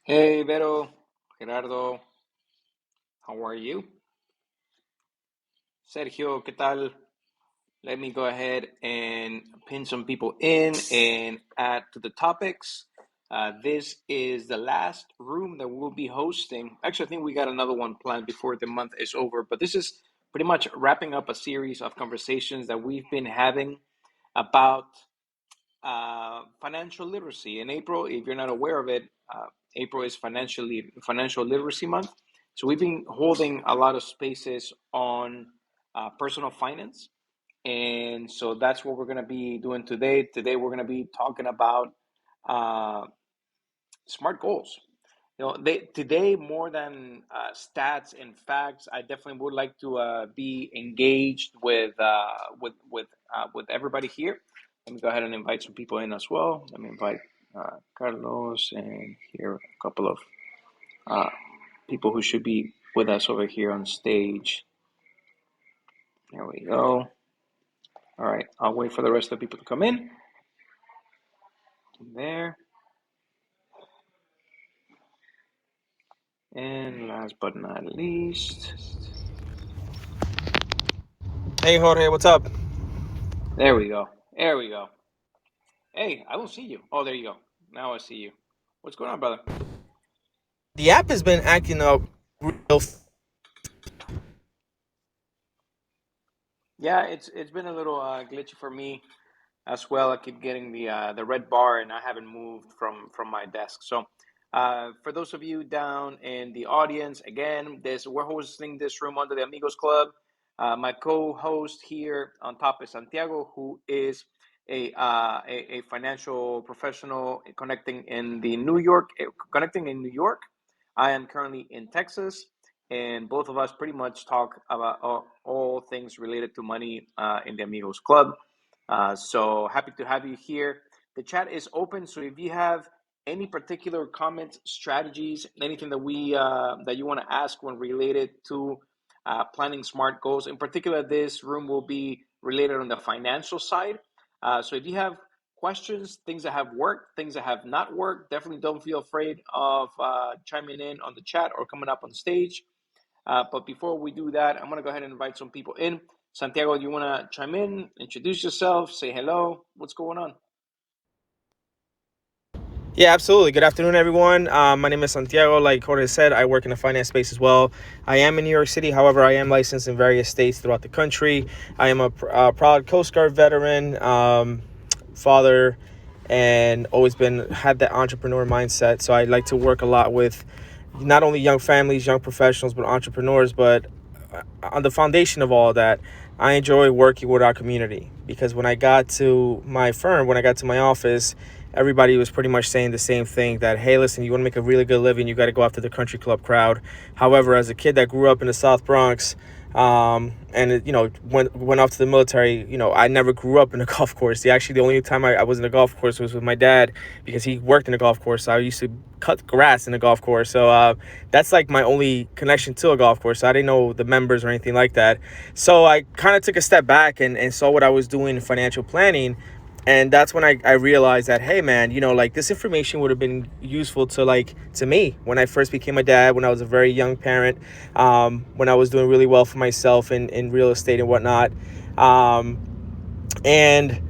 Hey, Vero, Gerardo, how are you? Sergio, ¿qué tal? Let me go ahead and pin some people in and add to the topics. This is the last room that we'll be hosting. Actually, I think we got another one planned before the month is over, but this is pretty much wrapping up a series of conversations that we've been having about financial literacy. In April, if you're not aware of it, April is financial literacy month. So we've been holding a lot of spaces on personal finance, and so that's what we're going to be doing today. Today we're going to be talking about uh, SMART goals. Today more than stats and facts, I definitely would like to be engaged with everybody here. Let me go ahead and invite some people in as well. Let me invite Carlos and here a couple of uh, people who should be with us over here on stage. There we go. All right, I'll wait for the rest of the people to come in. There. And last but not least, Hey Jorge, what's up? there we go. There we go. Hey, I don't see you. Oh, there you go. Now I see you. What's going on, brother? The app has been acting up real. Yeah, it's been a little glitchy for me as well. I keep getting the red bar, and I haven't moved from my desk. So, for those of you down in the audience, again, this we're hosting this room under the Amigos Club. My co-host here on top is Santiago, who is a financial professional connecting in New York. I am currently in Texas, and both of us pretty much talk about all things related to money in the Amigos Club. So happy to have you here. The chat is open, so if you have any particular comments, strategies, anything that you want to ask when related to planning smart goals, in particular, this room will be related on the financial side. So if you have questions, things that have worked, things that have not worked, definitely don't feel afraid of chiming in on the chat or coming up on stage. But before we do that, I'm going to go ahead and invite some people in. Santiago, do you want to chime in, introduce yourself, say hello? What's going on? Yeah, absolutely. Good afternoon, everyone. My name is Santiago. Like Jorge said, I work in the finance space as well. I am in New York City. However, I am licensed in various states throughout the country. I am a proud Coast Guard veteran, father, and always been had that entrepreneur mindset. So I like to work a lot with not only young families, young professionals, but entrepreneurs. But on the foundation of all of that, I enjoy working with our community because when I got to my firm, when I got to my office, everybody was pretty much saying the same thing that, hey, listen, you want to make a really good living, you got to go after the country club crowd. However, as a kid that grew up in the South Bronx, and went off to the military. I never grew up in a golf course. The only time I was in a golf course was with my dad because he worked in a golf course. So I used to cut grass in a golf course. So that's like my only connection to a golf course. So I didn't know the members or anything like that. So I kind of took a step back and saw what I was doing in financial planning, and that's when I realized that, hey man, like this information would have been useful to me when I first became a dad, when I was a very young parent, when I was doing really well for myself in real estate and whatnot, um, and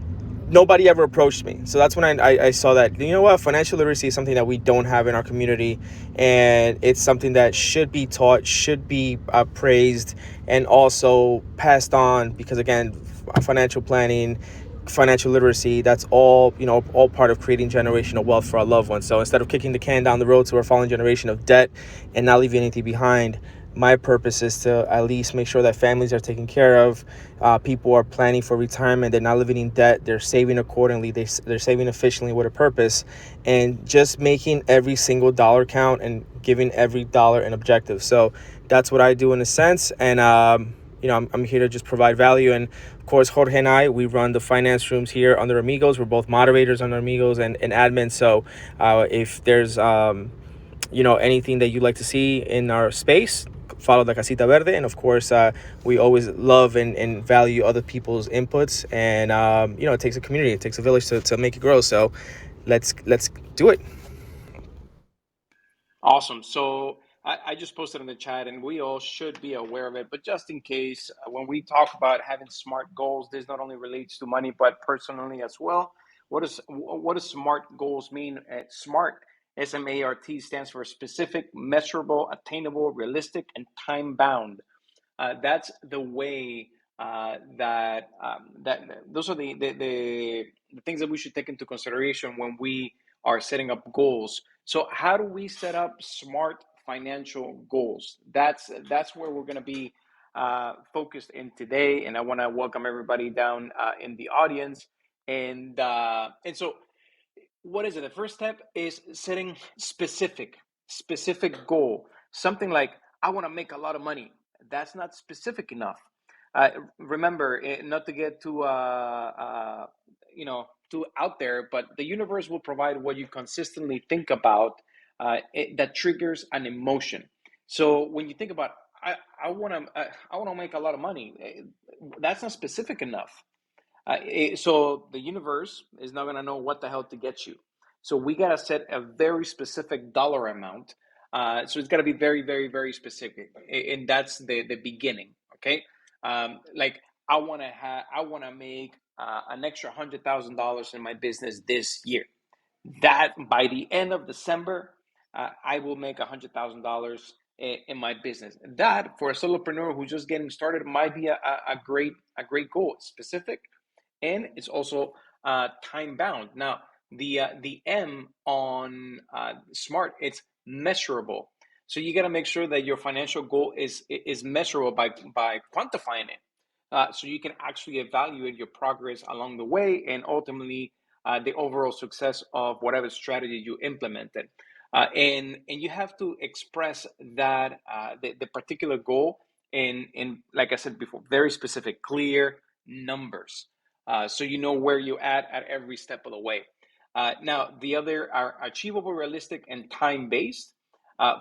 nobody ever approached me. So that's when I saw that, what, financial literacy is something that we don't have in our community, and it's something that should be taught, should be praised, and also passed on, because again, financial planning, financial literacy, that's all part of creating generational wealth for our loved ones. So instead of kicking the can down the road to our following generation of debt and not leaving anything behind, my purpose is to at least make sure that families are taken care of, people are planning for retirement, they're not living in debt, they're saving accordingly, they're saving efficiently with a purpose, and just making every single dollar count and giving every dollar an objective. So that's what I do in a sense, and I'm here to just provide value. And of course, Jorge and I, we run the finance rooms here under Amigos. We're both moderators under Amigos and admins. So if there's anything that you'd like to see in our space, follow the Casita Verde. And of course, we always love and value other people's inputs. And it takes a community, it takes a village to make it grow. So let's do it. Awesome. So I just posted in the chat, and we all should be aware of it. But just in case, when we talk about having SMART goals, this not only relates to money, but personally as well. What does SMART goals mean? SMART, S.M.A.R.T, stands for specific, measurable, attainable, realistic, and time bound. That's the way that those are the things that we should take into consideration when we are setting up goals. So how do we set up smart financial goals? That's where we're going to be focused in today, and I want to welcome everybody down in the audience. And so what is it? The first step is setting specific goal. Something like, I want to make a lot of money. That's not specific enough. Remember, not to get too out there, but the universe will provide what you consistently think about, that triggers an emotion. So when you think about, I want to make a lot of money, that's not specific enough. So the universe is not going to know what the hell to get you. So we got to set a very specific dollar amount. So it's got to be very, very, very specific, and that's the beginning. Okay, like I want to make an extra $100,000 in my business this year. That by the end of December, I will make $100,000 in my business. That for a solopreneur who's just getting started might be a great goal. It's specific, and it's also time bound. Now, the M on SMART, it's measurable. So you got to make sure that your financial goal is measurable by quantifying it, so you can actually evaluate your progress along the way, and ultimately the overall success of whatever strategy you implemented. And you have to express that the particular goal in, like I said before, very specific, clear numbers, so you know where you're at every step of the way. Now, the other are achievable, realistic, and time-based.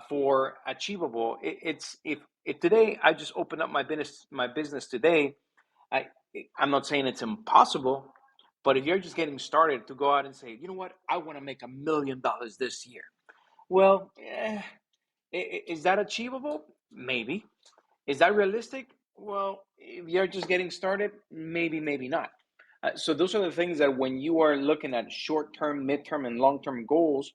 For achievable, it's if today I just open up my business today, I I'm not saying it's impossible, but if you're just getting started to go out and say, you know what, I want to make $1 million this year. Well, is that achievable? Maybe. Is that realistic? Well, if you're just getting started, maybe, maybe not. So those are the things that when you are looking at short-term, mid-term, and long-term goals,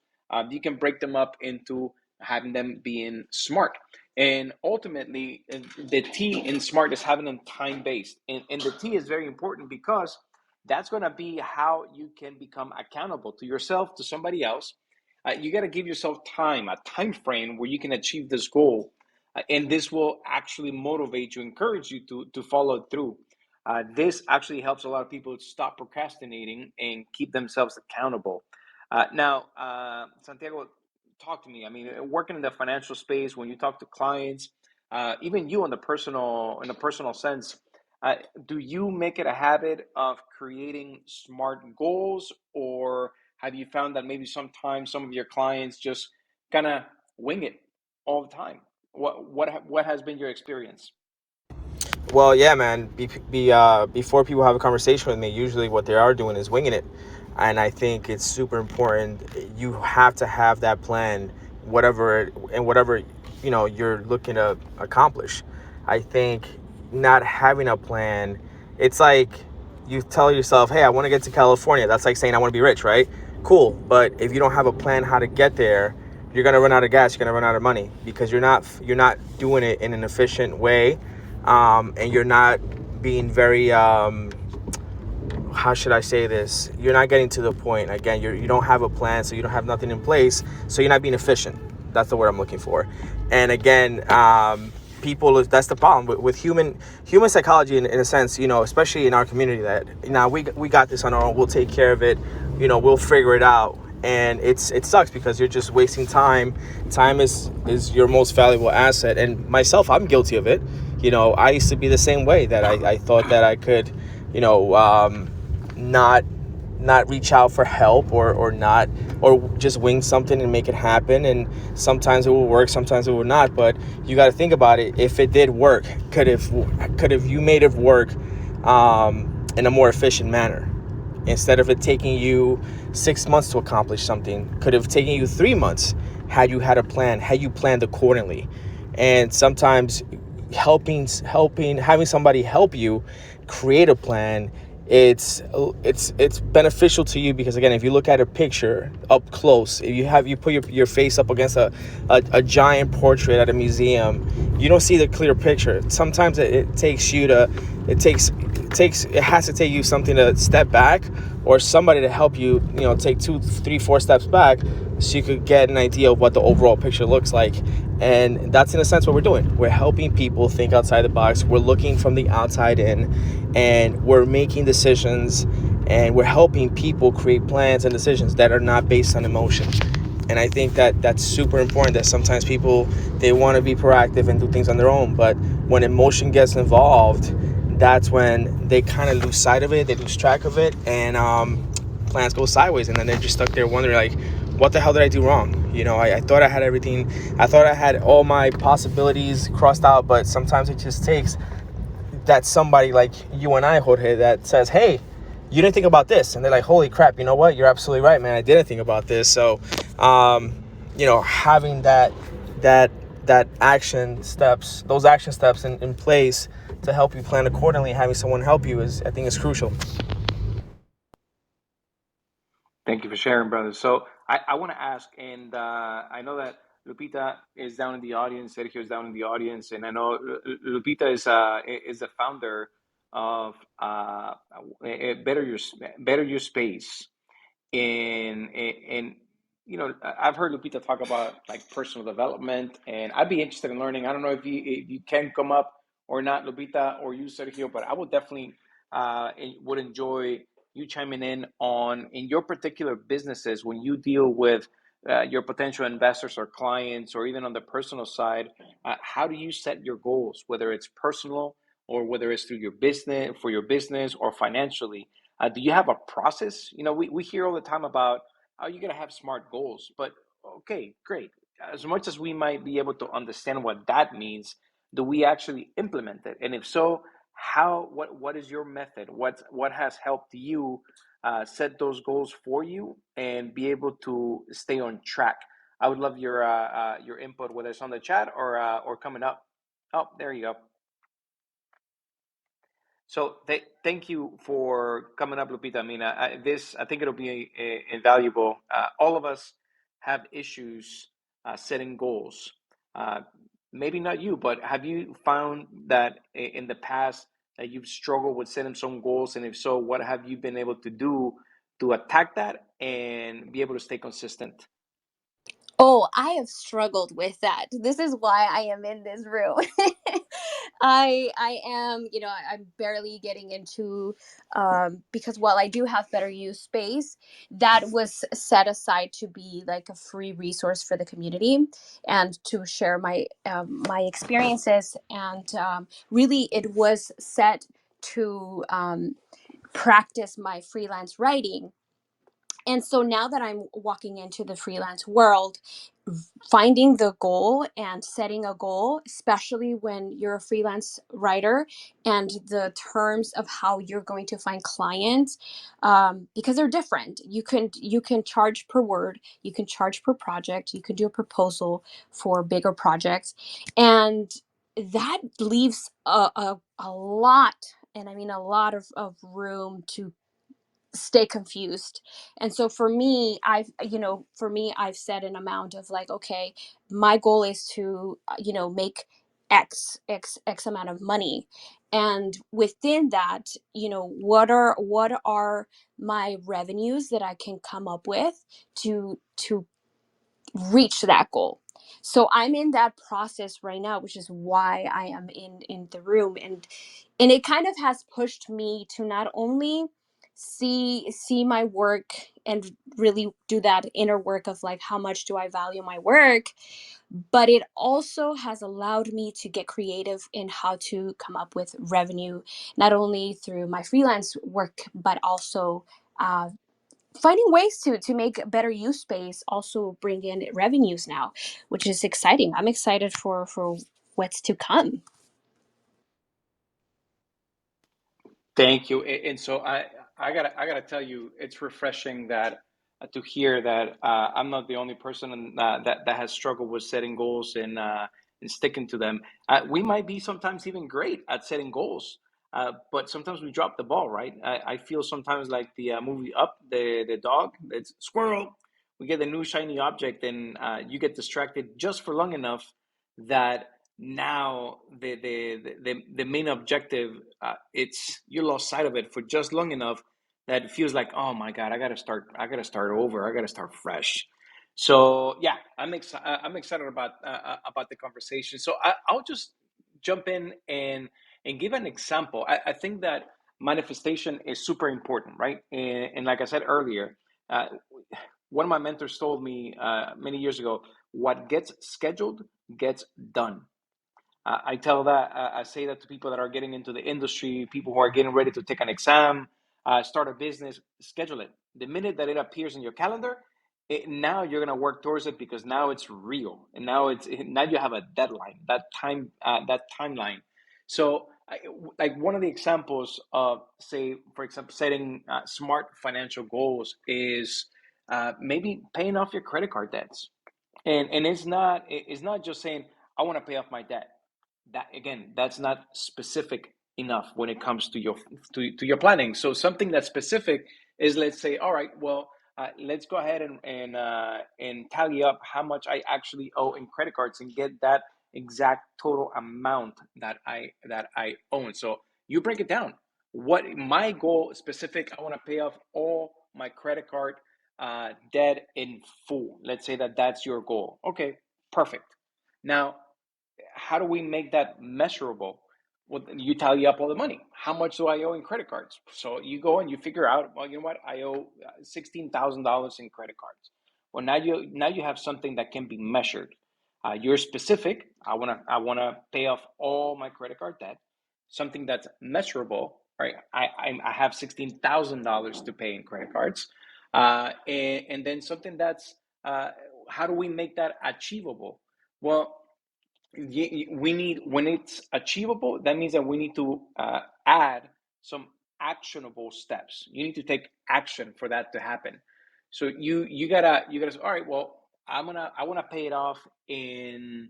you can break them up into having them being smart. And ultimately, the T in smart is having them time-based. And the T is very important because that's going to be how you can become accountable to yourself, to somebody else. You got to give yourself time, a time frame where you can achieve this goal, and this will actually motivate you, encourage you to follow through. This actually helps a lot of people stop procrastinating and keep themselves accountable. Now, Santiago, talk to me. I mean, working in the financial space, when you talk to clients, even you in the personal sense, uh, do you make it a habit of creating smart goals, or have you found that maybe sometimes some of your clients just kind of wing it all the time? What has been your experience? Well, yeah, man. Before people have a conversation with me, usually what they are doing is winging it, and I think it's super important. You have to have that plan, whatever you're looking to accomplish. I think not having a plan, it's like you tell yourself, "Hey, I want to get to California." That's like saying I want to be rich, right? Cool, but if you don't have a plan how to get there, you're gonna run out of gas. You're gonna run out of money because you're not doing it in an efficient way, and you're not being very how should I say this? You're not getting to the point. Again, you don't have a plan, so you don't have nothing in place, so you're not being efficient. That's the word I'm looking for. And again, people, that's the problem with human psychology in a sense, especially in our community, that now we got this on our own. We'll take care of it. We'll figure it out. And it sucks because you're just wasting time. Time is your most valuable asset. And myself, I'm guilty of it. I used to be the same way, that I thought that I could, not reach out for help, or not, or just wing something and make it happen. And sometimes it will work, sometimes it will not. But you got to think about it. If it did work, could have you made it work in a more efficient manner? Instead of it taking you 6 months to accomplish something, could have taken you 3 months. had you had a plan, had you planned accordingly. And sometimes helping having somebody help you create a plan, it's beneficial to you, because again, if you look at a picture up close, if you put your face up against a giant portrait at a museum, you don't see the clear picture. Sometimes it takes you to it has to take you something to step back, or somebody to help you, take 2, 3, 4 steps back, so you could get an idea of what the overall picture looks like. And that's in a sense what we're doing. We're helping people think outside the box. We're looking from the outside in, and we're making decisions, and we're helping people create plans and decisions that are not based on emotion. And I think that that's super important, that sometimes people, they want to be proactive and do things on their own, but when emotion gets involved, that's when they kind of lose sight of it, they lose track of it, and plans go sideways, and then they're just stuck there wondering, like, what the hell did I do wrong? I thought I had everything, I thought I had all my possibilities crossed out, but sometimes it just takes that somebody like you and I, Jorge, that says, hey, you didn't think about this. And they're like, holy crap, you know what? You're absolutely right, man. I didn't think about this. So, having that, that action steps, those action steps in place to help you plan accordingly, having someone help you I think is crucial. Thank you for sharing, brother. So I want to ask, and I know that Lupita is down in the audience, Sergio is down in the audience, and I know Lupita is the founder of Better Your Space. And I've heard Lupita talk about like personal development, and I'd be interested in learning. I don't know if you can come up or not, Lupita, or you, Sergio, but I would definitely would enjoy you chiming in on in your particular businesses when you deal with your potential investors or clients, or even on the personal side. How do you set your goals, whether it's personal or whether it's through your business, for your business, or financially? Do you have a process? We hear all the time about, oh, you're going to have SMART goals, but okay, great. As much as we might be able to understand what that means, do we actually implement it? And if so, what is your method? What has helped you set those goals for you and be able to stay on track? I would love your input, whether it's on the chat or coming up. Oh, there you go. So thank you for coming up, Lupita. I mean, I think it'll be invaluable. All of us have issues setting goals. Uh, Maybe not you, but have you found that in the past that you've struggled with setting some goals? And if so, what have you been able to do to attack that and be able to stay consistent? Oh, I have struggled with that. This is why I am in this room. I am, I'm barely getting into because while I do have better use space, that was set aside to be like a free resource for the community and to share my experiences, and really it was set to practice my freelance writing. And so now that I'm walking into the freelance world, finding the goal and setting a goal, especially when you're a freelance writer, and the terms of how you're going to find clients, because they're different. You can charge per word, you can charge per project, you can do a proposal for bigger projects, and that leaves a lot, and I mean a lot of room to stay confused. And so for me I've set an amount of like, okay, my goal is to make x amount of money, and within that, what are my revenues that I can come up with to reach that goal. So I'm in that process right now, which is why I am in the room. And it kind of has pushed me to not only see my work and really do that inner work of like, how much do I value my work, but it also has allowed me to get creative in how to come up with revenue, not only through my freelance work, but also finding ways to make better use space also bring in revenues now, which is exciting. I'm excited for what's to come. Thank you. And so I gotta tell you, it's refreshing that to hear that I'm not the only person that has struggled with setting goals and sticking to them. We might be sometimes even great at setting goals, but sometimes we drop the ball, right? I feel sometimes like the movie Up, the dog, it's squirrel. We get the new shiny object, and you get distracted just for long enough that now the main objective, it's you lost sight of it for just long enough that it feels like, oh my god, I gotta start over, I gotta start fresh. So yeah, I'm excited about the conversation. So I'll just jump in and give an example. I think that manifestation is super important, right? And like I said earlier, uh, one of my mentors told me many years ago, what gets scheduled gets done. I say that to people that are getting into the industry, people who are getting ready to take an exam, start a business. Schedule it. The minute that it appears in your calendar, now you're gonna work towards it because now it's real, and now you have a deadline, that timeline. So, like one of the examples of, say, for example, setting smart financial goals is maybe paying off your credit card debts, and it's not just saying I want to pay off my debt. That again, that's not specific enough when it comes to your planning. So something that's specific is, let's say, all right, well, let's go ahead and tally up how much I actually owe in credit cards and get that exact total amount that I own. So you break it down. What my goal specific? I want to pay off all my credit card debt in full. Let's say that that's your goal. Okay, perfect. Now, how do we make that measurable? Well, you tally up all the money. How much do I owe in credit cards? So you go and you figure out, well, you know what? I owe $16,000 in credit cards. Well, now you have something that can be measured. You're specific. I wanna pay off all my credit card debt. Something that's measurable, right? I have $16,000 to pay in credit cards, and then something that's how do we make that achievable? Well, we need, when it's achievable, that means that we need to add some actionable steps. You need to take action for that to happen. So you gotta say, all right, well, I want to pay it off in,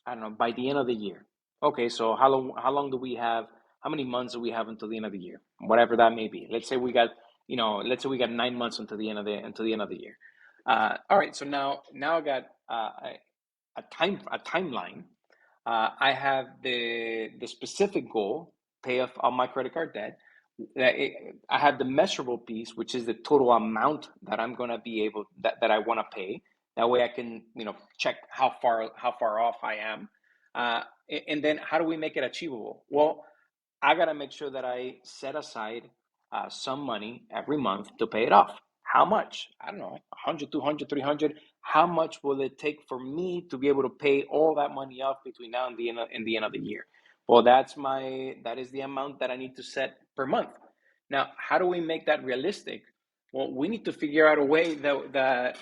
I don't know, by the end of the year. Okay, so how long do we have, how many months do we have until the end of the year, whatever that may be. Let's say we got 9 months until the end of the year. All right, so now I got a timeline. I have the specific goal, pay off all my credit card debt. I have the measurable piece, which is the total amount that I'm gonna be able that I want to pay. That way, I can check how far off I am, and then how do we make it achievable? Well, I got to make sure that I set aside some money every month to pay it off. How much? I don't know, 100, 200, 300. How much will it take for me to be able to pay all that money off between now and the end of the year? Well, that is the amount that I need to set per month. Now, how do we make that realistic? Well, we need to figure out a way that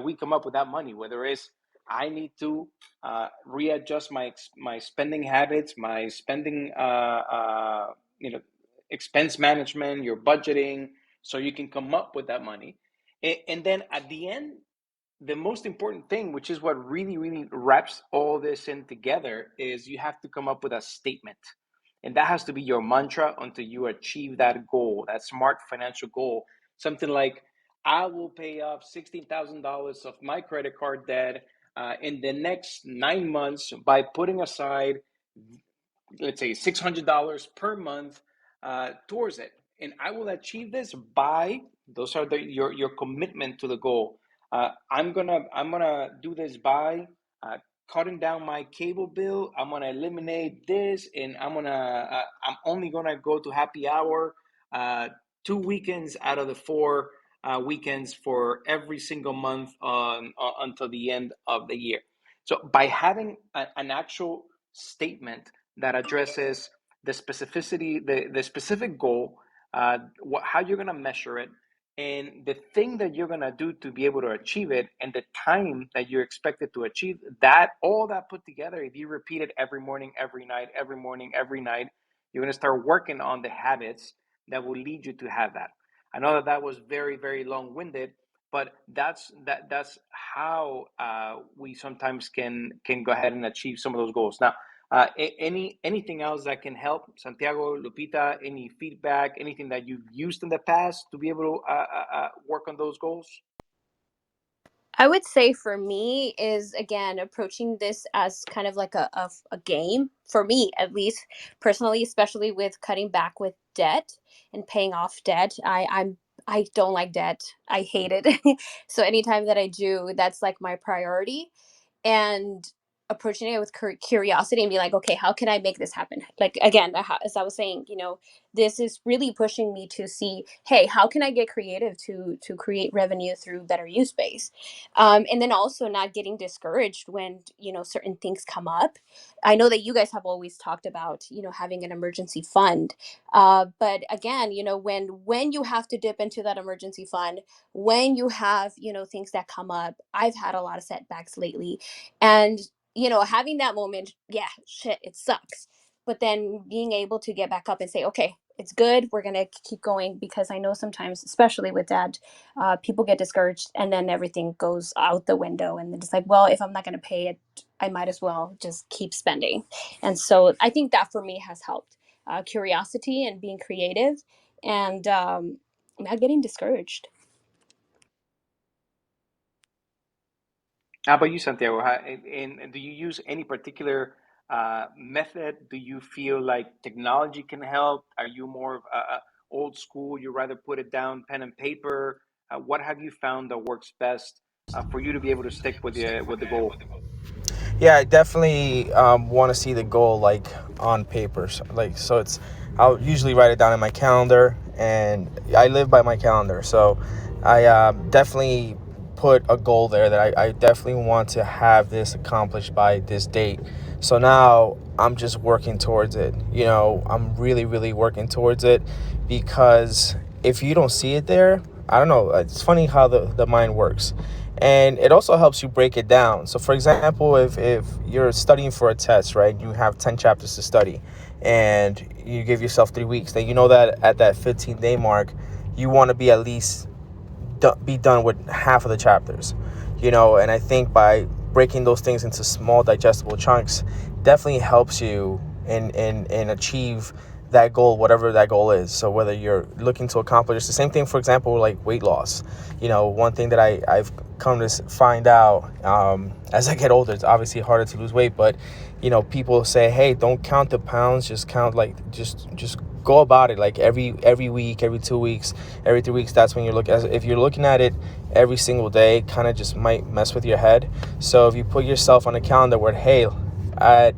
we come up with that money, whether it's I need to readjust my spending habits, my spending you know expense management, your budgeting, so you can come up with that money. And then at the end, the most important thing, which is what really, really wraps all this in together, is you have to come up with a statement. And that has to be your mantra until you achieve that goal, that smart financial goal. Something like, I will pay off $16,000 of my credit card debt in the next 9 months by putting aside, let's say, $600 per month towards it, and I will achieve this by, those are your commitment to the goal. I'm gonna do this by cutting down my cable bill. I'm gonna eliminate this, and I'm only gonna go to happy hour 2 weekends out of the 4 weekends for every single month until the end of the year. So by having an actual statement that addresses the specificity, the specific goal, how you're going to measure it, and the thing that you're going to do to be able to achieve it, and the time that you're expected to achieve that, all that put together, if you repeat it every morning, every night, every morning, every night, you're going to start working on the habits that will lead you to have that. I know that that was very, very long-winded, but that's how we sometimes can go ahead and achieve some of those goals. Now, anything else that can help, Santiago, Lupita? Any feedback? Anything that you've used in the past to be able to work on those goals? I would say for me is again approaching this as kind of like a game for me, at least personally, especially with cutting back with debt and paying off debt. I don't like debt. I hate it. So anytime that I do, that's like my priority. And approaching it with curiosity and be like, okay, how can I make this happen? Like again, as I was saying, this is really pushing me to see, hey, how can I get creative to create revenue through better use space, and then also not getting discouraged when certain things come up. I know that you guys have always talked about having an emergency fund, but again, when you have to dip into that emergency fund, when you have things that come up. I've had a lot of setbacks lately, and having that moment, yeah, shit, it sucks, but then being able to get back up and say, okay, it's good, we're gonna keep going, because I know sometimes, especially with dad, people get discouraged and then everything goes out the window, and it's like, well, if I'm not gonna pay it, I might as well just keep spending. And so I think that for me has helped, curiosity and being creative, and not getting discouraged. How about you, Santiago? And do you use any particular method? Do you feel like technology can help? Are you more of old school? You rather put it down, pen and paper? What have you found that works best for you to be able to stick with the goal? Yeah, I definitely want to see the goal like on paper. So it's I'll usually write it down in my calendar, and I live by my calendar. So I definitely put a goal there that I definitely want to have this accomplished by this date. So now I'm just working towards it. I'm really, really working towards it, because if you don't see it there, I don't know. It's funny how the mind works. And it also helps you break it down. So for example, if you're studying for a test, right, you have 10 chapters to study, and you give yourself 3 weeks, then you know that at that 15-day mark, you want to be at least be done with half of the chapters. And I think by breaking those things into small digestible chunks definitely helps you in achieve that goal, whatever that goal is. So whether you're looking to accomplish the same thing, for example, like weight loss. One thing that I've come to find out, as I get older, it's obviously harder to lose weight, but people say, hey, don't count the pounds, just count, like, just go about it, like every week, every 2 weeks, every 3 weeks. That's when if you're looking at it every single day, kind of just might mess with your head. So if you put yourself on a calendar where, hey,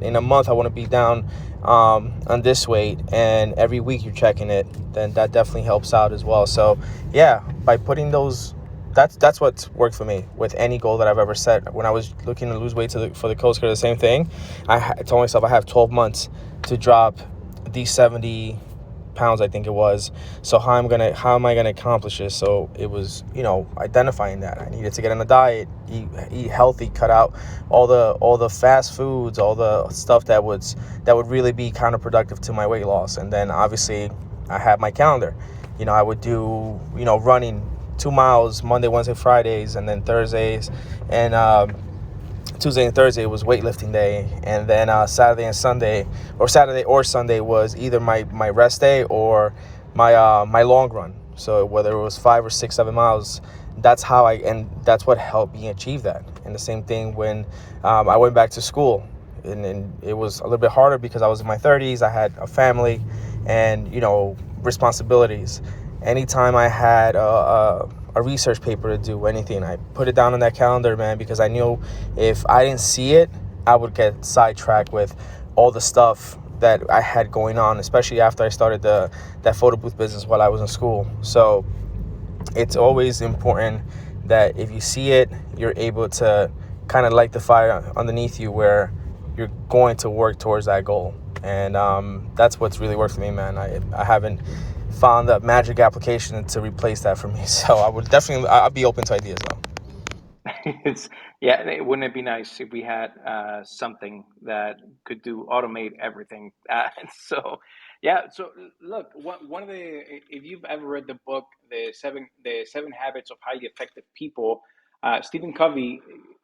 in a month I want to be down on this weight, and every week you're checking it, then that definitely helps out as well. So yeah, by putting those, that's what's worked for me with any goal that I've ever set. When I was looking to lose weight for the Coast Guard, the same thing. I told myself I have 12 months to drop these 70 pounds, I think it was. So how am I gonna accomplish this? So it was, identifying that I needed to get on a diet, eat healthy, cut out all the fast foods, all the stuff that would really be counterproductive to my weight loss. And then obviously I had my calendar. I would do, running 2 miles Monday, Wednesday, Fridays, and then Thursdays, and Tuesday and Thursday was weightlifting day, and then Saturday or Sunday was either my rest day or my long run. So whether it was 5 or 6, 7 miles, and that's what helped me achieve that. And the same thing when I went back to school, and it was a little bit harder because I was in my 30s. I had a family, and responsibilities. Anytime I had a research paper to do, anything, I put it down on that calendar, man, because I knew if I didn't see it, I would get sidetracked with all the stuff that I had going on, especially after I started that photo booth business while I was in school. So it's always important that if you see it, you're able to kind of light the fire underneath you, where you're going to work towards that goal. And that's what's really worked for me, man. I haven't found that magic application to replace that for me. So I'll be open to ideas though. It's yeah. Wouldn't it be nice if we had something that could automate everything? So Yeah. So look, one of the, if you've ever read the book, the seven habits of highly effective people, Stephen Covey,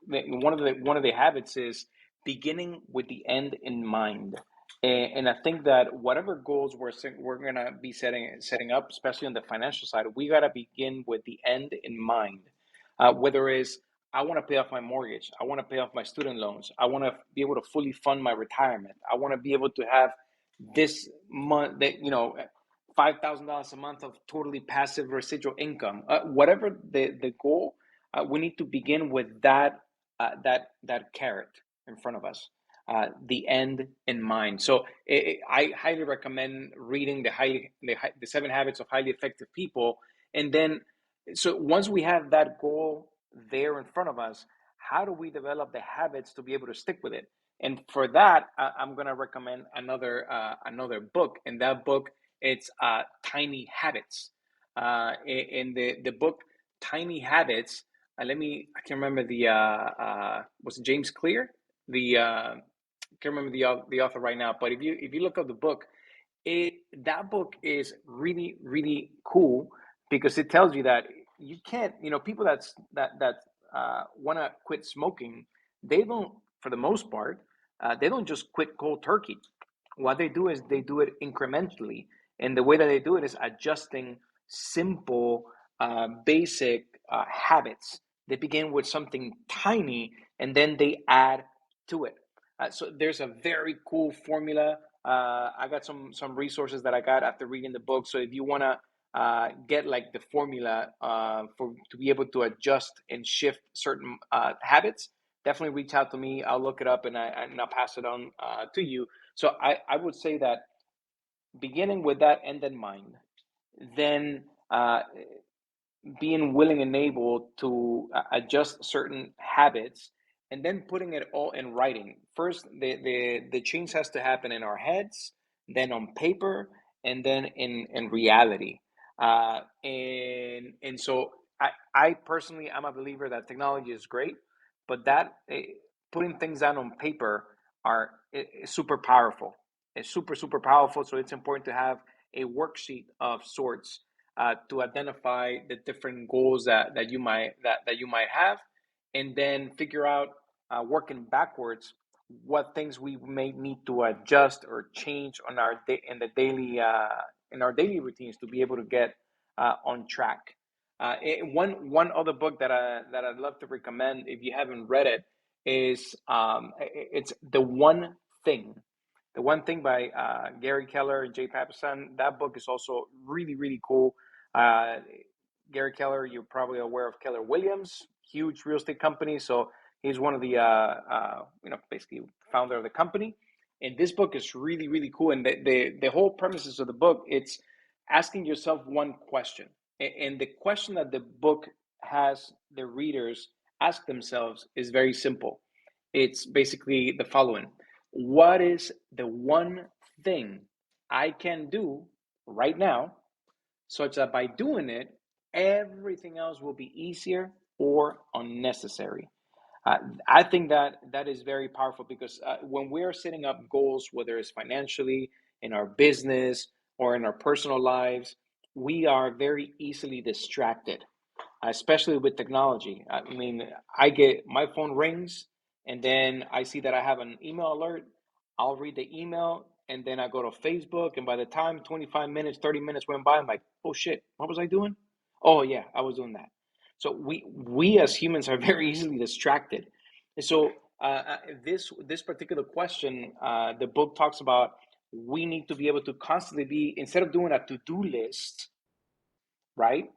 one of the habits is beginning with the end in mind. And I think that whatever goals we're gonna be setting up, especially on the financial side, we gotta begin with the end in mind. Whether it's I want to pay off my mortgage, I want to pay off my student loans, I want to be able to fully fund my retirement, I want to be able to have this month that $5,000 a month of totally passive residual income. Whatever the goal, we need to begin with that carrot in front of us, the end in mind. So I highly recommend reading the 7 Habits of Highly Effective People, and then so once we have that goal there in front of us, how do we develop the habits to be able to stick with it? And for that, I'm gonna recommend another book. And that book, it's Tiny Habits. In the book Tiny Habits, I can't remember was it James Clear? I can't remember the author right now. But if you look up the book, it that book is really really cool because it tells you that you can't, people that want to quit smoking, they don't, for the most part, they don't just quit cold turkey. What they do is they do it incrementally, and the way that they do it is adjusting simple, basic habits. They begin with something tiny, and then they add to it. So there's a very cool formula. I got some resources that I got after reading the book. So if you want to get like the formula for to be able to adjust and shift certain habits, definitely reach out to me. I'll look it up, and I'll pass it on to you. So I would say that beginning with that end in mind, then being willing and able to adjust certain habits, and then putting it all in writing. First, the change has to happen in our heads, then on paper, and then in reality. And so I personally, I'm a believer that technology is great, but that putting things down on paper is super powerful. It's super powerful. So it's important to have a worksheet of sorts to identify the different goals that you might have, and then figure out, working backwards, what things we may need to adjust or change on in our daily routines to be able to get on track. One other book that I'd love to recommend if you haven't read it is, it's Thing. The One Thing by Gary Keller and Jay Papasan. That book is also really, really cool. Uh, Gary Keller, you're probably aware of Keller Williams, huge real estate company. So he's one of the, basically founder of the company. And this book is really, really cool. And the whole premises of the book, it's asking yourself one question. And the question that the book has the readers ask themselves is very simple. It's basically the following: what is the one thing I can do right now, such that by doing it, everything else will be easier or unnecessary? Uh, I think that that is very powerful because when we're setting up goals, whether it's financially, in our business, or in our personal lives, we are very easily distracted, especially with technology. I mean, I get my phone rings, and then I see that I have an email alert. I'll read the email, and then I go to Facebook, and by the time 25 minutes, 30 minutes went by, I'm like, oh shit, what was I doing? Oh yeah, I was doing that. So we as humans are very easily distracted. And so this particular question, the book talks about, we need to be able to constantly be, instead of doing a to-do list, right?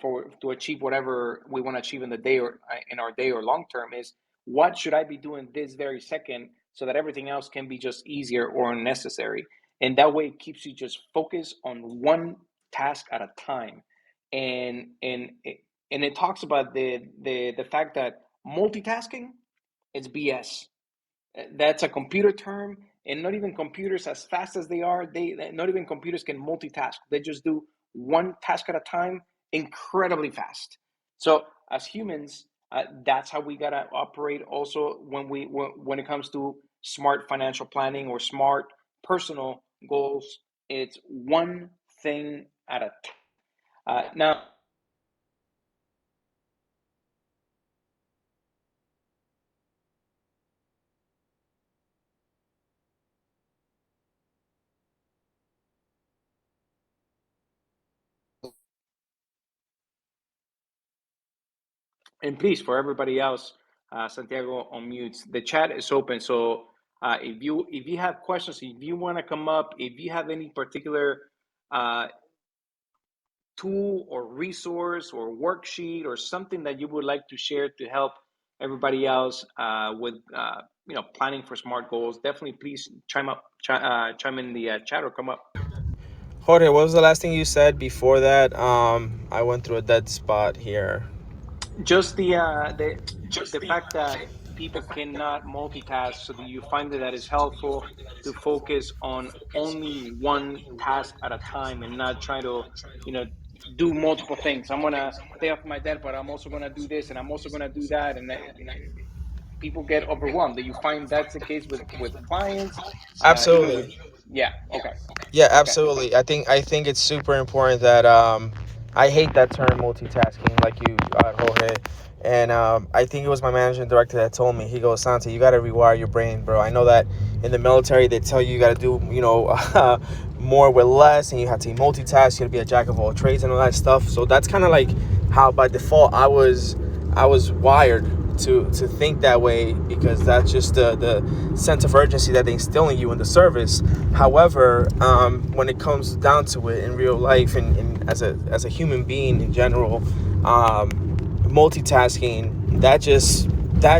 For to achieve whatever we want to achieve in the day, or in our day or long term, is what should I be doing this very second, so that everything else can be just easier or unnecessary. And that way it keeps you just focused on one task at a time. And it talks about the fact that multitasking is BS. That's a computer term, and not even computers, as fast as they are, they not even computers can multitask. They just do one task at a time, incredibly fast. So as humans, that's how we gotta operate. Also, when it comes to smart financial planning or smart personal goals It's one thing at a time. Now, and please, for everybody else, Santiago unmutes. The chat is open, so if you have questions, if you want to come up, if you have any particular uh, tool or resource or worksheet or something that you would like to share to help everybody else with planning for SMART goals, definitely please chime in the chat or come up. Jorge, what was the last thing you said before that? I went through a dead spot here. Just the fact that people cannot multitask, so do you find that is helpful to focus on only one task at a time and not try to, you know, do multiple things? I'm gonna pay off my debt, but I'm also gonna do this, and I'm also gonna do that, and people get overwhelmed. Do you find that's the case with clients, even with? Absolutely. Yeah. Okay. Yeah, Okay. absolutely. I think it's super important that I hate that term multitasking, like you, Jorge. And I think it was my managing director that told me. He goes, Santa, you got to rewire your brain, bro. I know that in the military they tell you got to do, more with less, and you have to multitask. You got to be a jack of all trades and all that stuff. So that's kind of like how by default I was wired to think that way, because that's just the sense of urgency that they instill in you in the service. However, when it comes down to it in real life, and as a human being in general, multitasking, that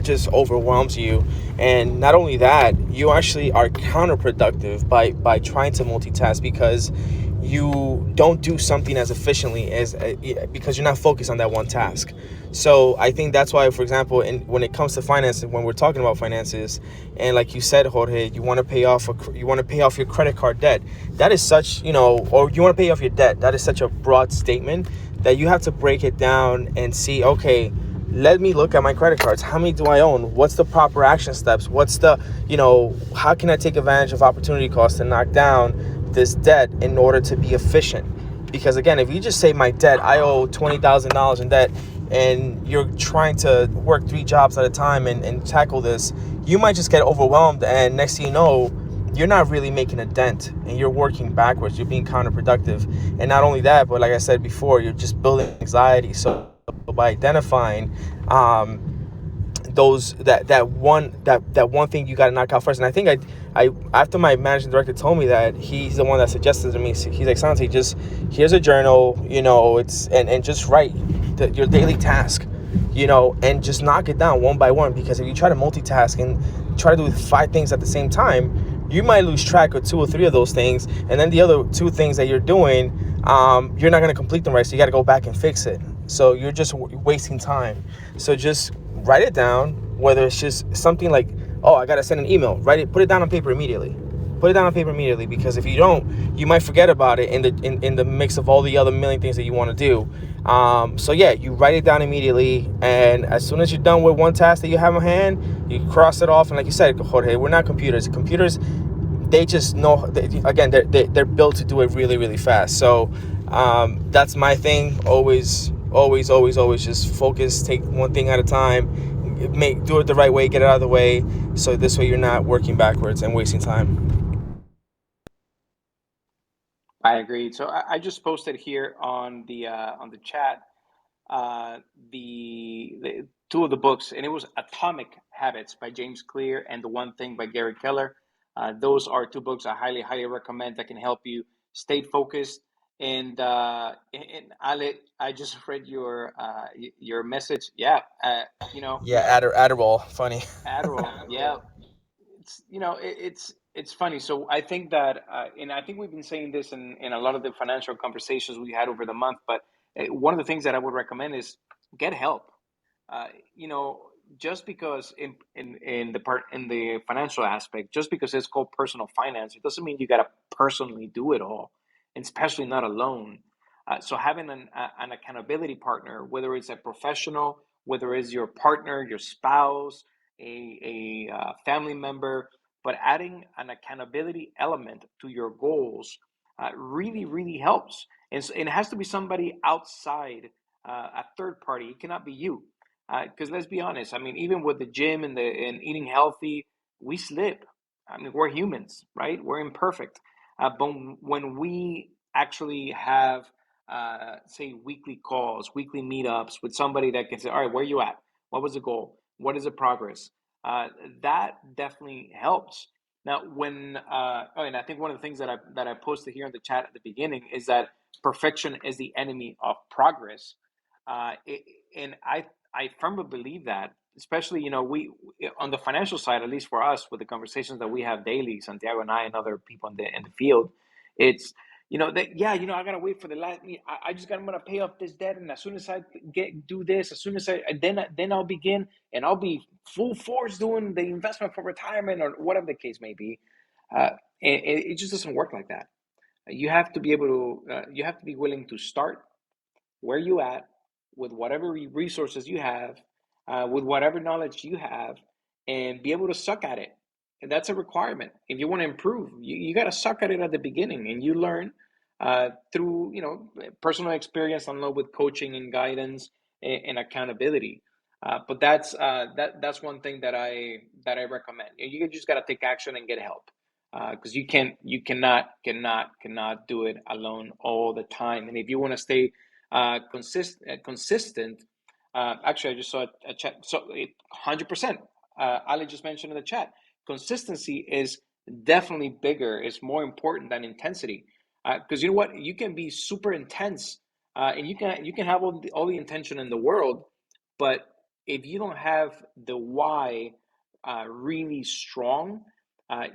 just overwhelms you. And not only that, you actually are counterproductive by trying to multitask, because you don't do something as efficiently as because you're not focused on that one task. So I think that's why, for example, when it comes to finances, when we're talking about finances, and like you said, Jorge, you want to pay off your credit card debt. That is such, or you want to pay off your debt. That is such a broad statement that you have to break it down and see, okay, let me look at my credit cards. How many do I own? What's the proper action steps? What's the, how can I take advantage of opportunity costs to knock down this debt in order to be efficient? Because again, if you just say my debt, I owe $20,000 in debt, and you're trying to work 3 jobs at a time and tackle this, you might just get overwhelmed. And next thing you know, you're not really making a dent, and you're working backwards. You're being counterproductive. And not only that, but like I said before, you're just building anxiety. So by identifying those that one thing you got to knock out first. And I think I after my managing director told me that, he's the one that suggested to me, he's like, Santi, just here's a journal, it's and just write your daily task, and just knock it down one by one. Because if you try to multitask and try to do 5 things at the same time, you might lose track of 2 or 3 of those things, and then the other 2 things that you're doing, you're not going to complete them right, so you got to go back and fix it. So you're just wasting time. So just write it down, whether it's just something like, oh, I got to send an email, put it down on paper immediately. Put it down on paper immediately, because if you don't, you might forget about it in the mix of all the other million things that you want to do. So yeah, you write it down immediately, and as soon as you're done with one task that you have on hand, you cross it off. And like you said, Jorge, we're not computers. Computers, they just know. Again, they're built to do it really, really fast. So that's my thing. Always, always, always, always just focus. Take one thing at a time. Do it the right way. Get it out of the way. So this way you're not working backwards and wasting time. I agree. So I just posted here on the chat uh, the two of the books, and it was Atomic Habits by James Clear and The One Thing by Gary Keller. Those are two books I highly recommend that can help you stay focused. And Ale, I just read your message. Yeah, Yeah, Adderall, funny. Adderall. Yeah, it's funny. So I think that, and I think we've been saying this in a lot of the financial conversations we had over the month. But one of the things that I would recommend is get help. uh, you know, just because in the financial aspect, just because it's called personal finance, it doesn't mean you got to personally do it all, and especially not alone. So having an accountability partner, whether it's a professional, whether it's your partner, your spouse, a family member, but adding an accountability element to your goals really, really helps. And it has to be somebody outside, a third party. It cannot be you. Because let's be honest, I mean, even with the gym and eating healthy, we slip. I mean, we're humans, right? We're imperfect. But when we actually have, say, weekly calls, weekly meetups with somebody that can say, all right, where you at? What was the goal? What is the progress? Uh, that definitely helps. Now, and I think one of the things that I posted here in the chat at the beginning is that perfection is the enemy of progress, it, and I firmly believe that, especially we on the financial side, at least for us, with the conversations that we have daily, Santiago and I and other people in the field, it's that yeah, I gotta wait for the last. I'm gonna pay off this debt, and as soon as I do this, as soon as then I'll begin, and I'll be full force doing the investment for retirement or whatever the case may be. Uh, and it just doesn't work like that. You have to be able to. You have to be willing to start where you at with whatever resources you have, with whatever knowledge you have, and be able to suck at it. And that's a requirement. If you want to improve, you got to suck at it at the beginning, and you learn through personal experience, along with coaching and guidance and accountability. But that's one thing that I recommend. You just got to take action and get help, because you cannot do it alone all the time. And if you want to stay consistent. Actually, I just saw a chat. So 100%. Ali just mentioned in the chat. Consistency is definitely bigger. It's more important than intensity. Because you know what, you can be super intense, and you can have all the intention in the world, but if you don't have the why really strong,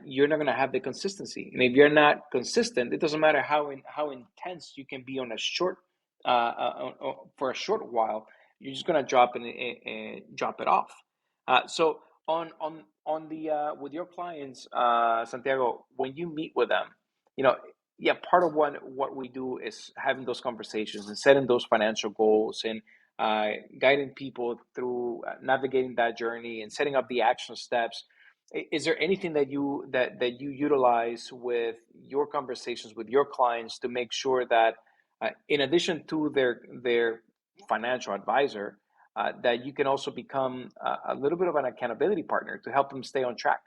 you're not going to have the consistency. And if you're not consistent, it doesn't matter how intense you can be on a short for a short while. You're just going to drop it off. So on the with your clients, Santiago, when you meet with them, you know, yeah, part of what we do is having those conversations and setting those financial goals and guiding people through navigating that journey and setting up the action steps. Is there anything that you utilize with your conversations with your clients to make sure that, in addition to their financial advisor, that you can also become a little bit of an accountability partner to help them stay on track?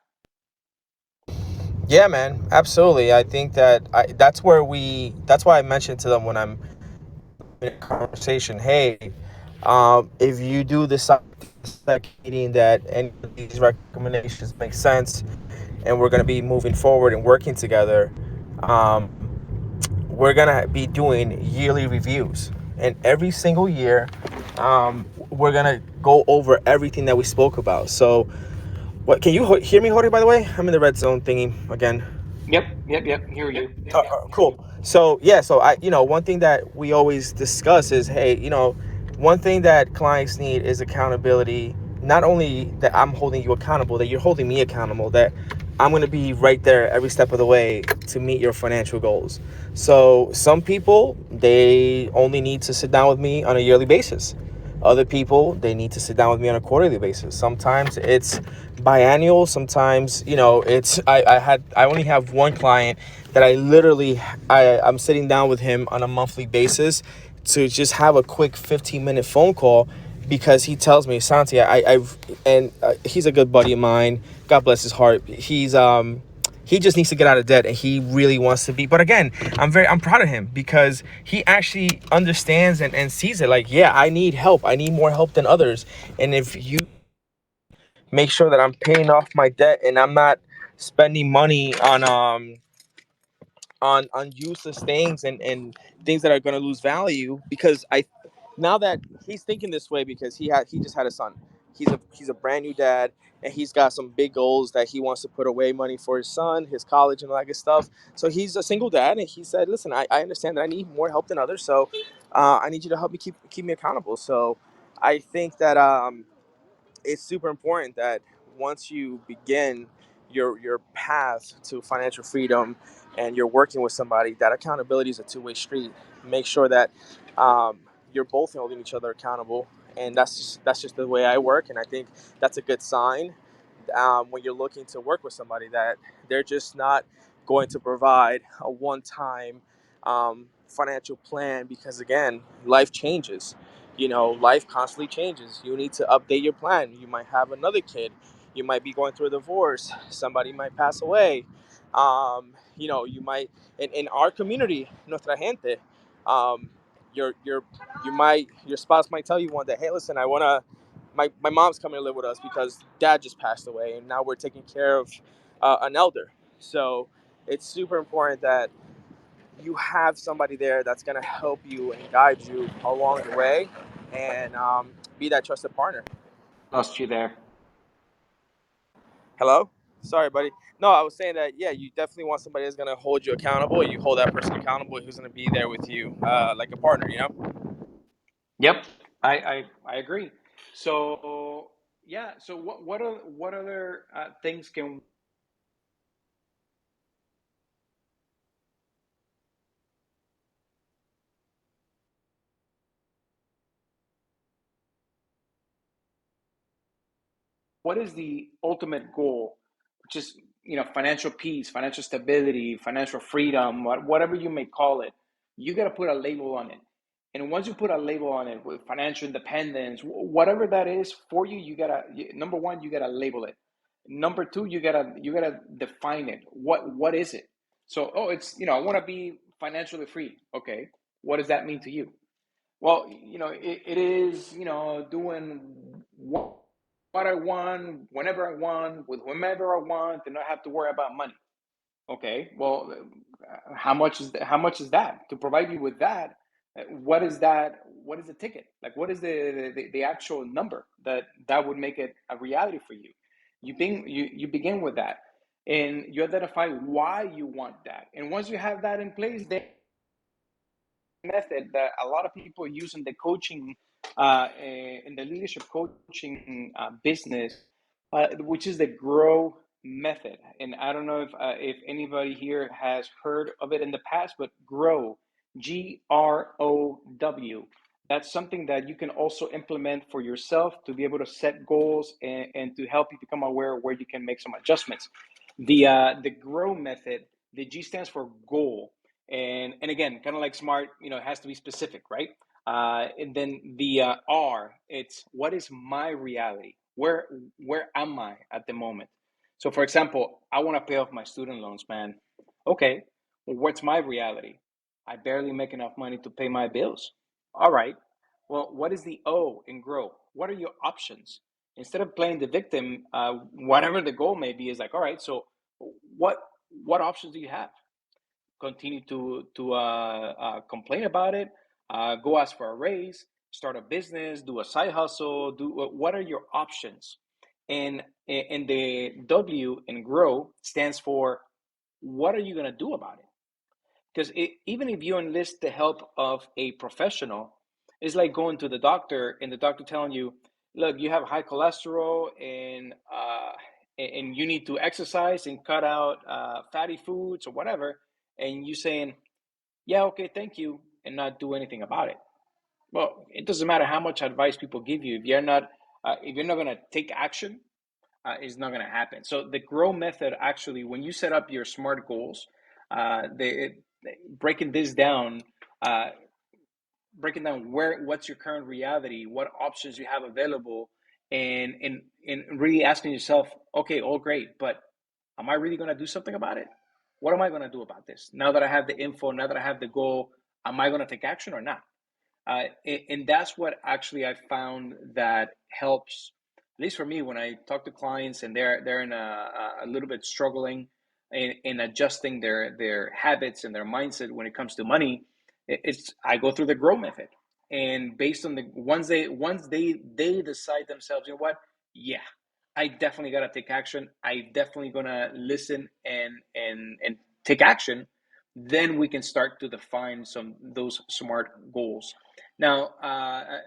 Yeah, man, absolutely. I think that's why I mentioned to them when I'm in a conversation, hey, if you do decide meeting that any of these recommendations make sense and we're going to be moving forward and working together, um, we're going to be doing yearly reviews. And every single year, we're going to go over everything that we spoke about. So, what can you hear me, Jorge, by the way? I'm in the red zone thingy again. Yep, yep, yep. Hear you. Cool. So yeah, so one thing that we always discuss is, hey, one thing that clients need is accountability. Not only that I'm holding you accountable, that you're holding me accountable, that I'm going to be right there every step of the way to meet your financial goals. So some people, they only need to sit down with me on a yearly basis. Other people, they need to sit down with me on a quarterly basis. Sometimes it's biannual. Sometimes, it's I only have one client that I'm sitting down with him on a monthly basis to just have a quick 15-minute phone call, because he tells me, Santi, he's a good buddy of mine. God bless his heart. He just needs to get out of debt, and he really wants to be. But again, I'm proud of him, because he actually understands and sees it like, yeah, I need help. I need more help than others. And if you make sure that I'm paying off my debt and I'm not spending money on useless things and things that are going to lose value, because I now that he's thinking this way, because he just had a son. He's a brand new dad, and he's got some big goals that he wants to put away money for his son, his college, and all that good stuff. So he's a single dad, and he said, listen, I understand that I need more help than others, so I need you to help me keep me accountable. So I think that it's super important that once you begin your path to financial freedom and you're working with somebody, that accountability is a two-way street. Make sure that you're both holding each other accountable, and that's just the way I work. And I think that's a good sign, when you're looking to work with somebody, that they're just not going to provide a one-time financial plan, because again, life changes. Life constantly changes. You need to update your plan. You might have another kid. You might be going through a divorce. Somebody might pass away. You might in our community, Nuestra Gente, um, your spouse might tell you one day, hey, listen, I wanna my mom's coming to live with us because dad just passed away, and now we're taking care of an elder. So it's super important that you have somebody there that's going to help you and guide you along the way, and be that trusted partner. Lost you there. Hello? Sorry, buddy. No, I was saying that, yeah, you definitely want somebody that's going to hold you accountable. You hold that person accountable who's going to be there with you, like a partner. Yep, I agree. So yeah, so what other things can what is the ultimate goal, which is financial peace, financial stability, financial freedom, whatever you may call it. You got to put a label on it, and once you put a label on it with financial independence, whatever that is for you, you gotta number one, you gotta label it. Number two, you gotta define it. What is it? So, oh, it's I want to be financially free. Okay, what does that mean to you? Well, it is, doing what I want, whenever I want, with whomever I want, and not have to worry about money. Okay, well, how much is that to provide you with that? What is that? What is the ticket? Like, what is the actual number that would make it a reality for you? You begin with that, and you identify why you want that. And once you have that in place, then method that a lot of people use in the coaching, in the leadership coaching business, which is the grow method. And I don't know if anybody here has heard of it in the past, but grow, GROW. That's something that you can also implement for yourself to be able to set goals and to help you become aware where you can make some adjustments. The grow method, the G stands for goal, and again, kind of like smart, it has to be specific, right? And then the R, it's what is my reality? Where am I at the moment? So, for example, I want to pay off my student loans, man. Okay, well, what's my reality? I barely make enough money to pay my bills. All right. Well, what is the O in grow? What are your options? Instead of playing the victim, whatever the goal may be, is like, all right. So, what what options do you have? Continue to complain about it, go ask for a raise, start a business, do a side hustle, do what are your options? And the W in grow stands for what are you going to do about it? Because even if you enlist the help of a professional, it's like going to the doctor and the doctor telling you, look, you have high cholesterol, and you need to exercise and cut out fatty foods or whatever, and you saying, yeah, okay, thank you, and not do anything about it. Well, it doesn't matter how much advice people give you if you're not going to take action, it's not going to happen. So the grow method, actually, when you set up your SMART goals, breaking this down, uh, breaking down what's your current reality, what options you have available, and really asking yourself, okay, all great, but am I really going to do something about it? What am I going to do about this? Now that I have the info, now that I have the goal, am I going to take action or not? And that's what actually I found that helps, at least for me, when I talk to clients and they're in a little bit struggling in adjusting their habits and their mindset when it comes to money. It's I go through the grow method, and based on the once they decide themselves, you know what, yeah, I definitely got to take action. I definitely gonna listen and take action. Then we can start to define some those SMART goals. Now,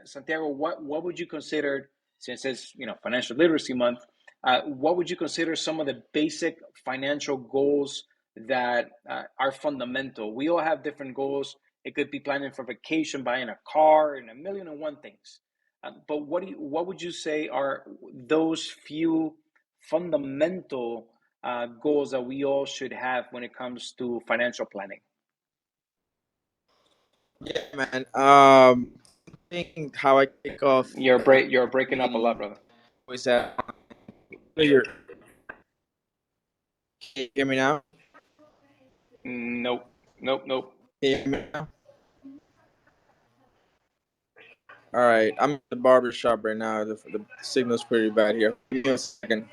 Santiago, what would you consider, since it's Financial Literacy Month, what would you consider some of the basic financial goals that are fundamental? We all have different goals. It could be planning for vacation, buying a car, and a million and one things. But what would you say are those few fundamental goals that we all should have when it comes to financial planning? Yeah, man. I think how I kick off You're breaking up a lot, the brother. was that your. Can you hear me now? Nope, nope, nope. Can you hear me now? All right, I'm at the barber shop right now. The signal's pretty bad here. Give me a second.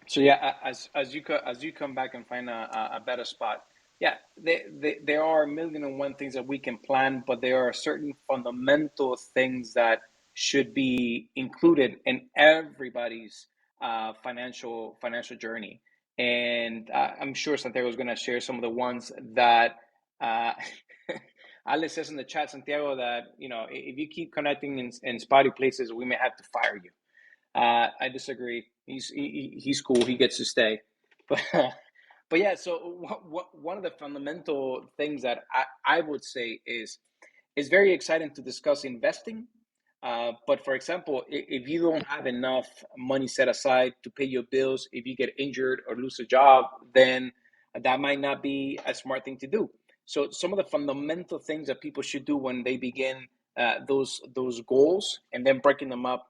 So yeah, as you come back and find a better spot, yeah, there are a million and one things that we can plan, but there are certain fundamental things that should be included in everybody's financial journey. And I'm sure Santiago is going to share some of the ones that uh, Alex says in the chat, Santiago, that if you keep connecting in spotty places, we may have to fire you. I disagree. He's cool. He gets to stay, but but yeah. So one of the fundamental things that I would say is it's very exciting to discuss investing. But for example, if you don't have enough money set aside to pay your bills, if you get injured or lose a job, then that might not be a smart thing to do. So some of the fundamental things that people should do when they begin those goals and then breaking them up,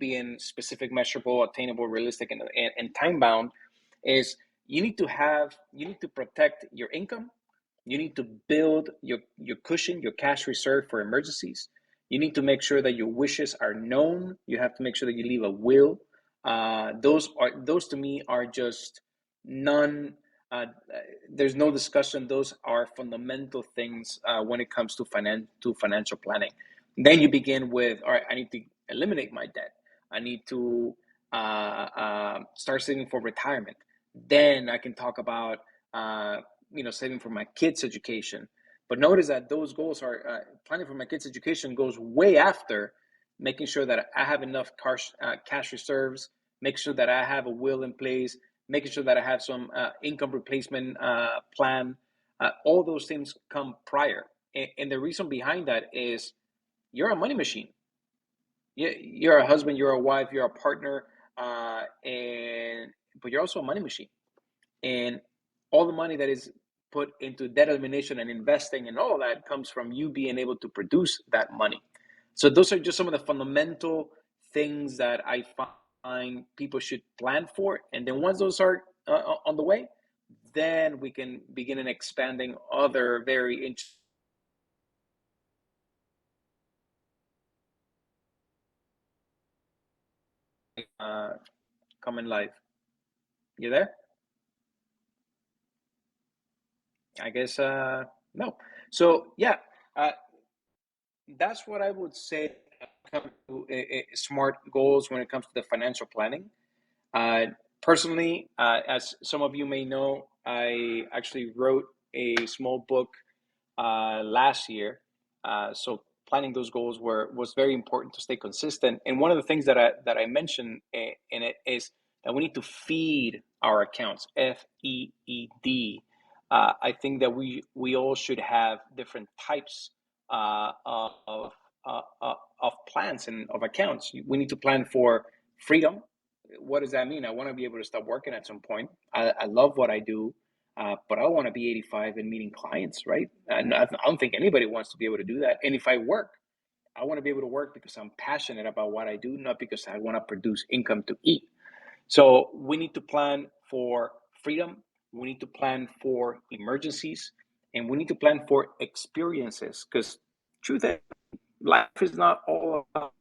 being specific, measurable, attainable, realistic, and time bound, is you need to protect your income. You need to build your cushion, your cash reserve for emergencies. You need to make sure that your wishes are known. You have to make sure that you leave a will. Those to me are just none. There's no discussion. Those are fundamental things when it comes to financial planning. Then you begin with, all right, I need to eliminate my debt. I need to start saving for retirement. Then I can talk about saving for my kids' education. But notice that those goals are planning for my kids' education goes way after making sure that I have enough cash reserves, make sure that I have a will in place, making sure that I have some income replacement plan. All those things come prior. And the reason behind that is you're a money machine. You're a husband, you're a wife, you're a partner, but you're also a money machine. And all the money that is put into debt elimination and investing and all of that comes from you being able to produce that money. So those are just some of the fundamental things that I find people should plan for. And then once those are on the way, then we can begin in expanding other very interesting common life. You there? I guess no. So yeah, uh, that's what I would say when it comes to smart goals when it comes to the financial planning. Uh, Personally, as some of you may know, I actually wrote a small book last year. So planning those goals was very important to stay consistent. And one of the things that I mentioned in it is that we need to feed our accounts. FEED. I think that we all should have different types of of plans and of accounts. We need to plan for freedom. What does that mean? I want to be able to stop working at some point. I love what I do, but I want to be 85 and meeting clients, right? And I don't think anybody wants to be able to do that. And if I work, I want to be able to work because I'm passionate about what I do, not because I want to produce income to eat. So we need to plan for freedom. We need to plan for emergencies, and we need to plan for experiences. Because truth is, life is not all about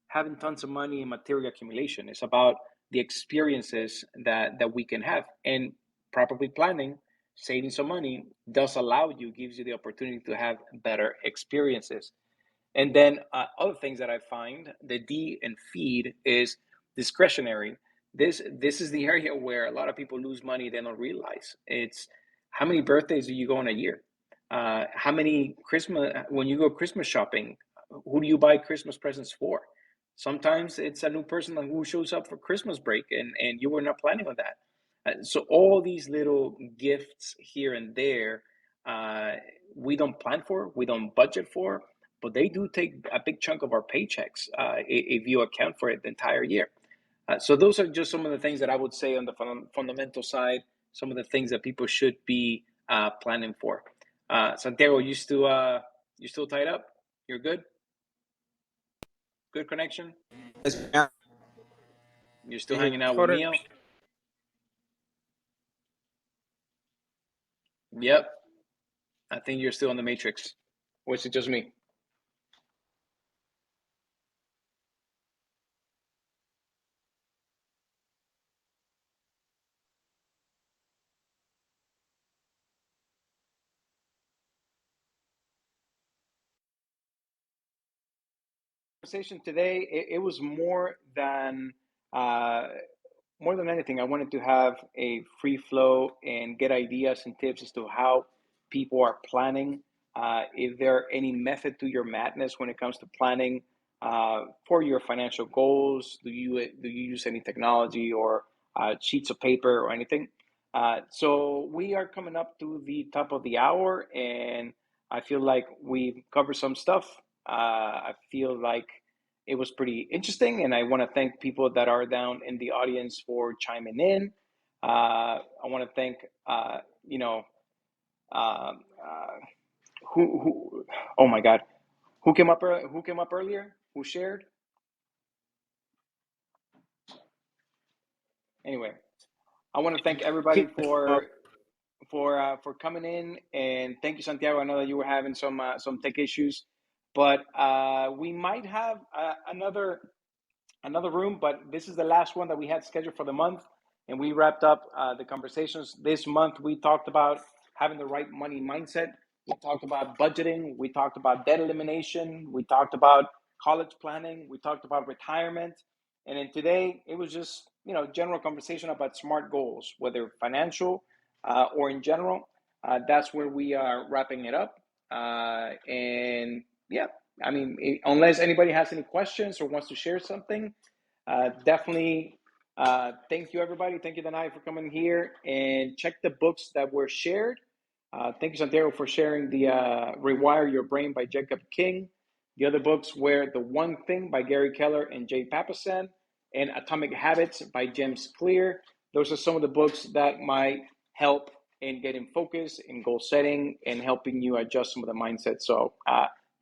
having tons of money and material accumulation. It's about the experiences that we can have. And properly planning, saving some money does allow you, gives you the opportunity to have better experiences. And then other things that I find, the D and feed is discretionary. This is the area where a lot of people lose money they don't realize. It's how many birthdays do you go in a year? How many Christmas when you go Christmas shopping? Who do you buy Christmas presents for? Sometimes it's a new person who shows up for Christmas break, and you were not planning on that. So all these little gifts here and there, uh, we don't plan for, we don't budget for, but they do take a big chunk of our paychecks if you account for it the entire year. So those are just some of the things that I would say on the fundamental side, some of the things that people should be planning for. Santiago, you still tied up? You're good? Good connection? You're still hanging out with Jorge. Mio? Yep. I think you're still in the Matrix. Or is it just me? Conversation today, it was uh, more than anything, I wanted to have a free flow and get ideas and tips as to how people are planning. Is there any method to your madness when it comes to planning for your financial goals? Do you use any technology or sheets of paper or anything? So we are coming up to the top of the hour, and I feel like we've covered some stuff. I feel like it was pretty interesting, and I want to thank people that are down in the audience for chiming in. I want to thank, you know, uh, uh, who, oh my God, who came up earlier? Who shared? Anyway, I want to thank everybody for coming in, and thank you, Santiago. I know that you were having some tech issues, but we might have another room, but this is the last one that we had scheduled for the month, and we wrapped up the conversations this month. We talked about having the right money mindset. We talked about budgeting. We talked about debt elimination. We talked about college planning. We talked about retirement. And then today, it was just general conversation about SMART goals, whether financial or in general. That's where we are wrapping it up. And yeah, I mean, unless anybody has any questions or wants to share something, definitely thank you, everybody. Thank you, Danai, for coming here, and check the books that were shared. Thank you, Santiago, for sharing the Rewire Your Brain by Jacob King. The other books were The One Thing by Gary Keller and Jay Papasan, and Atomic Habits by James Clear. Those are some of the books that might help in getting focus, in goal setting, and helping you adjust some of the mindset. So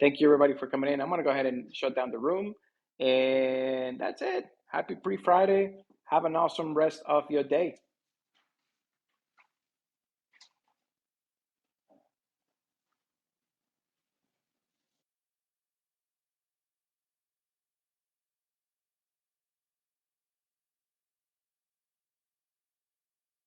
thank you, everybody, for coming in. I'm going to go ahead and shut down the room. And that's it. Happy pre-Friday. Have an awesome rest of your day.